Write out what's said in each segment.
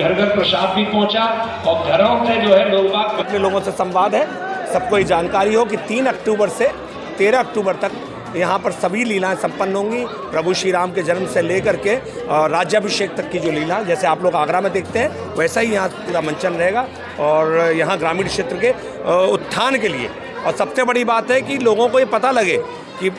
घर घर प्रसाद भी पहुंचा और घरों से जो है लोगों से संवाद है, सबको ये जानकारी हो कि 3 अक्टूबर से 13 अक्टूबर तक यहाँ पर सभी लीलाएं संपन्न होंगी। प्रभु श्री राम के जन्म से लेकर के राज्याभिषेक तक की जो लीला, जैसे आप लोग आगरा में देखते हैं वैसा ही यहाँ पूरा मंचन रहेगा। और यहाँ ग्रामीण क्षेत्र के उत्थान के लिए, और सबसे बड़ी बात है कि लोगों को ये पता लगे कि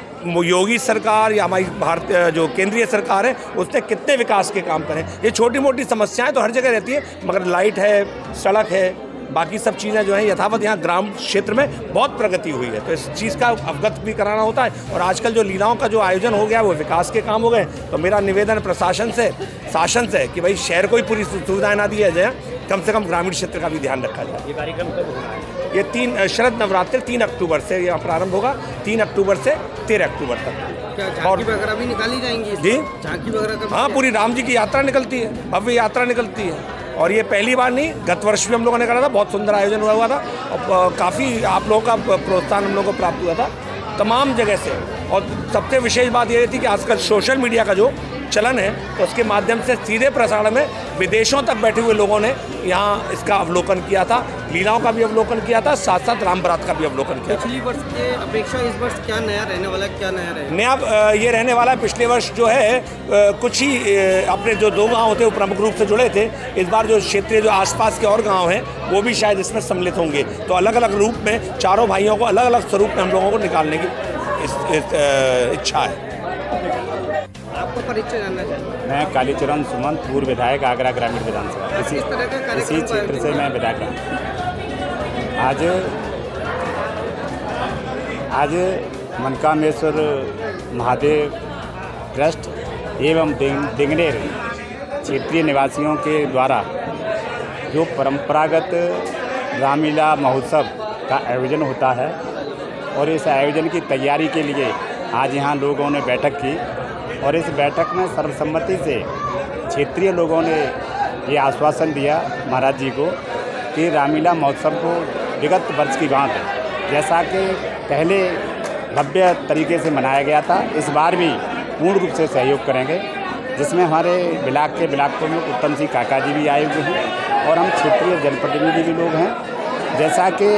योगी सरकार या हमारी भारतीय जो केंद्रीय सरकार है उसने कितने विकास के काम करें। ये छोटी मोटी समस्याएं तो हर जगह रहती है, मगर लाइट है, सड़क है, बाकी सब चीज़ें जो हैं यथावत यहाँ ग्राम क्षेत्र में बहुत प्रगति हुई है। तो इस चीज़ का अवगत भी कराना होता है। और आजकल जो लीलाओं का जो आयोजन हो गया वो विकास के काम हो गए। तो मेरा निवेदन प्रशासन से, शासन से कि भाई शहर को ही पूरी सुविधाएं ना दी जाए, कम से कम ग्रामीण क्षेत्र का भी ध्यान रखा जाए। ये कार्यक्रम कब हो रहा है? ये 3 शरद नवरात्र 3 अक्टूबर से यहाँ प्रारंभ होगा, 3 अक्टूबर से 13 अक्टूबर तक। क्या झांकी वगैरह भी निकाली जाएंगी? जी, झांकी वगैरह? हाँ, पूरी राम जी की यात्रा निकलती है, भव्य यात्रा निकलती है। और ये पहली बार नहीं, गत वर्ष भी हम लोगों ने करा था, बहुत सुंदर आयोजन हुआ था और काफ़ी आप लोगों का प्रोत्साहन हम लोगों को प्राप्त हुआ था तमाम जगह से। और सबसे विशेष बात ये थी कि आजकल सोशल मीडिया का जो चलन है तो उसके माध्यम से सीधे प्रसारण में विदेशों तक बैठे हुए लोगों ने यहाँ इसका अवलोकन किया था, लीलाओं का भी अवलोकन किया था, साथ साथ राम बारात का भी अवलोकन किया। पिछली वर्ष के अपेक्षा इस वर्ष क्या नया रहने वाला है? क्या नया रहेगा? नया ये रहने वाला है, पिछले वर्ष जो है कुछ ही अपने जो 2 गांव थे वो प्रमुख रूप से जुड़े थे। इस बार जो क्षेत्रीय जो आसपास के और गांव हैं वो भी शायद इसमें सम्मिलित होंगे। तो अलग अलग रूप में चारों भाइयों को अलग अलग स्वरूप में हम लोगों को निकालने की इच्छा है। आपको परिचय जानना चाहिए। मैं कालीचरण सुमंत, पूर्व विधायक आगरा ग्रामीण विधानसभा, इसी क्षेत्र से मैं विधायक हूँ। आज मनकामेश्वर महादेव ट्रस्ट एवं दिंगनेर क्षेत्रीय निवासियों के द्वारा जो परंपरागत रामलीला महोत्सव का आयोजन होता है और इस आयोजन की तैयारी के लिए आज यहाँ लोगों ने बैठक की और इस बैठक में सर्वसम्मति से क्षेत्रीय लोगों ने ये आश्वासन दिया महाराज जी को कि रामलीला महोत्सव को विगत वर्ष की भांति जैसा कि पहले भव्य तरीके से मनाया गया था, इस बार भी पूर्ण रूप से सहयोग करेंगे, जिसमें हमारे ब्लाक के ब्लाक प्रमुख उत्तम सिंह काका जी भी आए हुए हैं और हम क्षेत्रीय जनप्रतिनिधि भी लोग हैं। जैसा कि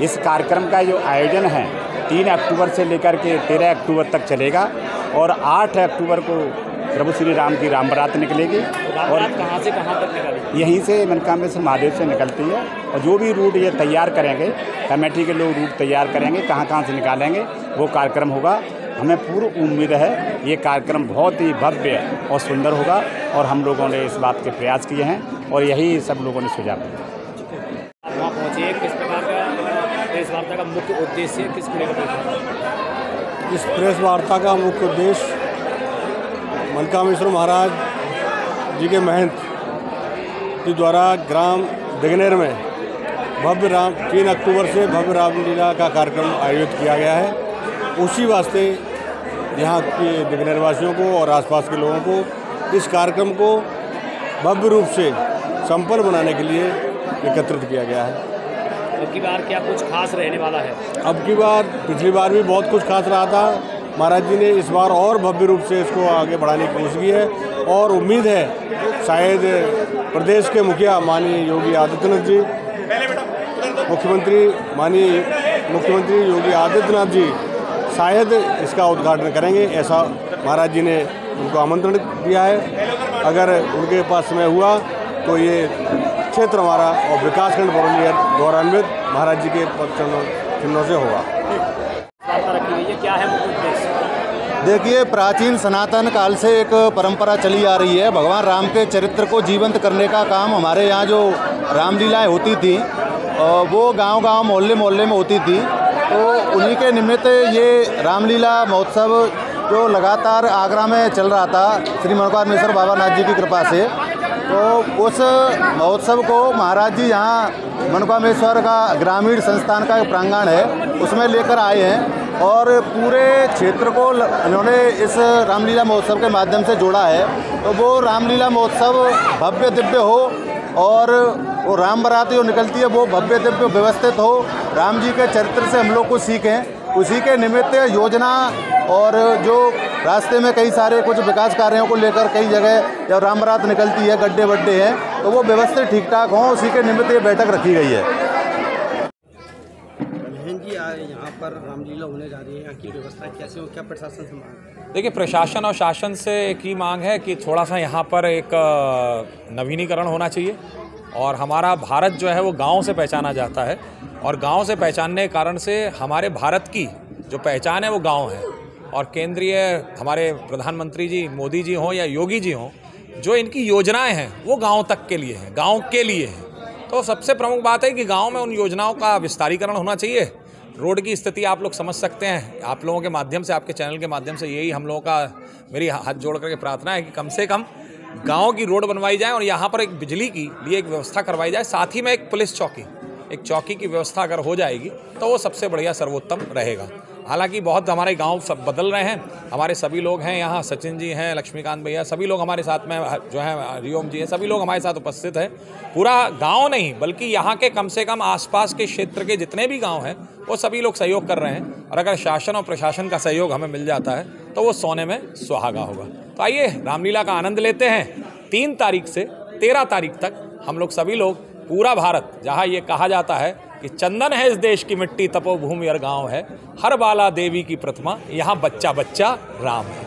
इस कार्यक्रम का जो आयोजन है 3 अक्टूबर से लेकर के 13 अक्टूबर तक चलेगा और 8 अक्टूबर को प्रभु श्री राम की राम बारात निकलेगी। और कहाँ से कहाँ तक निकलेगी? यहीं से मनकामेश्वर महादेव से निकलती है और जो भी रूट ये तैयार करेंगे, कमेटी के लोग रूट तैयार करेंगे, कहाँ कहाँ से निकालेंगे वो कार्यक्रम होगा। हमें पूर्ण उम्मीद है ये कार्यक्रम बहुत ही भव्य और सुंदर होगा और हम लोगों ने इस बात के प्रयास किए हैं और यही सब लोगों ने सुझाव दिया। वहाँ पहुँचिए, किस प्रकार का प्रेस वार्ता का मुख्य उद्देश्य किसको लेकर? इस प्रेस वार्ता का मुख्य उद्देश्य मनकामेश्वर महाराज जी के महंत के द्वारा ग्राम दिंगनेर में भव्य 3 अक्टूबर से भव्य रामलीला का कार्यक्रम आयोजित किया गया है। उसी वास्ते यहाँ के दिंगनेर वासियों को और आसपास के लोगों को इस कार्यक्रम को भव्य रूप से संपन्न बनाने के लिए एकत्रित किया गया है। अब की बार क्या कुछ खास रहने वाला है? अब की बार, पिछली बार भी बहुत कुछ खास रहा था। महाराज जी ने इस बार और भव्य रूप से इसको आगे बढ़ाने की कोशिश की है और उम्मीद है शायद प्रदेश के मुखिया माननीय योगी आदित्यनाथ जी, मुख्यमंत्री योगी आदित्यनाथ जी शायद इसका उद्घाटन करेंगे, ऐसा महाराज जी ने उनको आमंत्रण दिया है। अगर उनके पास समय हुआ तो ये क्षेत्र हमारा और विकासखंड गौरवान्वित महाराज जी के चिन्हों से होगा। क्या है मुख्य उद्देश्य? देखिए, प्राचीन सनातन काल से एक परंपरा चली आ रही है। भगवान राम के चरित्र को जीवंत करने का काम हमारे यहाँ जो रामलीलाएँ होती थी वो गांव-गांव, मोहल्ले-मोहल्ले में होती थी। तो उन्हीं के निमित्त ये रामलीला महोत्सव जो लगातार आगरा में चल रहा था श्री मनकामेश्वर बाबा नाथ जी की कृपा से, तो उस महोत्सव को महाराज जी यहाँ मनकामेश्वर का ग्रामीण संस्थान का प्रांगण है उसमें लेकर आए हैं और पूरे क्षेत्र को इन्होंने इस रामलीला महोत्सव के माध्यम से जोड़ा है। तो वो रामलीला महोत्सव भव्य दिव्य हो और वो राम बारात जो निकलती है वो भव्य दिव्य व्यवस्थित हो, राम जी के चरित्र से हम लोग कुछ सीखें। उसी के निमित्त योजना और जो रास्ते में कई सारे कुछ विकास कार्यों को लेकर कई जगह जब राम बारात निकलती है, गड्ढे वड्ढे हैं तो वो व्यवस्थित ठीक ठाक हों, उसी के निमित्त ये बैठक रखी गई है। बहन जी, यहाँ पर रामलीला होने जा रही है, यहाँ की व्यवस्था कैसे हो, क्या प्रशासन से मांग? देखिए, प्रशासन और शासन से एक ही मांग है कि थोड़ा सा यहाँ पर एक नवीनीकरण होना चाहिए। और हमारा भारत जो है वो गाँव से पहचाना जाता है, और गाँव से पहचानने के कारण से हमारे भारत की जो पहचान है वो गाँव है। और केंद्रीय हमारे प्रधानमंत्री जी मोदी जी हों या योगी जी हों, जो इनकी योजनाएं हैं वो गांव तक के लिए हैं, गांव के लिए हैं। तो सबसे प्रमुख बात है कि गांव में उन योजनाओं का विस्तारीकरण होना चाहिए। रोड की स्थिति आप लोग समझ सकते हैं, आप लोगों के माध्यम से, आपके चैनल के माध्यम से यही हम लोगों का, मेरी हाथ जोड़ करके प्रार्थना है कि कम से कम गाँव की रोड बनवाई जाए और यहाँ पर एक बिजली की लिए एक व्यवस्था करवाई जाए। साथ ही में एक पुलिस चौकी, एक चौकी की व्यवस्था अगर हो जाएगी तो वो सबसे बढ़िया सर्वोत्तम रहेगा। हालांकि बहुत हमारे गांव सब बदल रहे हैं, हमारे सभी लोग हैं यहाँ, सचिन जी हैं, लक्ष्मीकांत भैया, सभी लोग हमारे साथ में जो है, हरिओम जी हैं, सभी लोग हमारे साथ उपस्थित हैं। पूरा गांव नहीं बल्कि यहाँ के कम से कम आसपास के क्षेत्र के जितने भी गांव हैं वो सभी लोग सहयोग कर रहे हैं। और अगर शासन और प्रशासन का सहयोग हमें मिल जाता है तो वो सोने में सुहागा होगा। तो आइए रामलीला का आनंद लेते हैं। 3 तारीख से 13 तारीख तक हम लोग सभी लोग, पूरा भारत, जहाँ ये कहा जाता है कि चंदन है इस देश की मिट्टी, तपोभूमि और गांव है, हर बाला देवी की प्रतिमा, यहाँ बच्चा बच्चा राम है।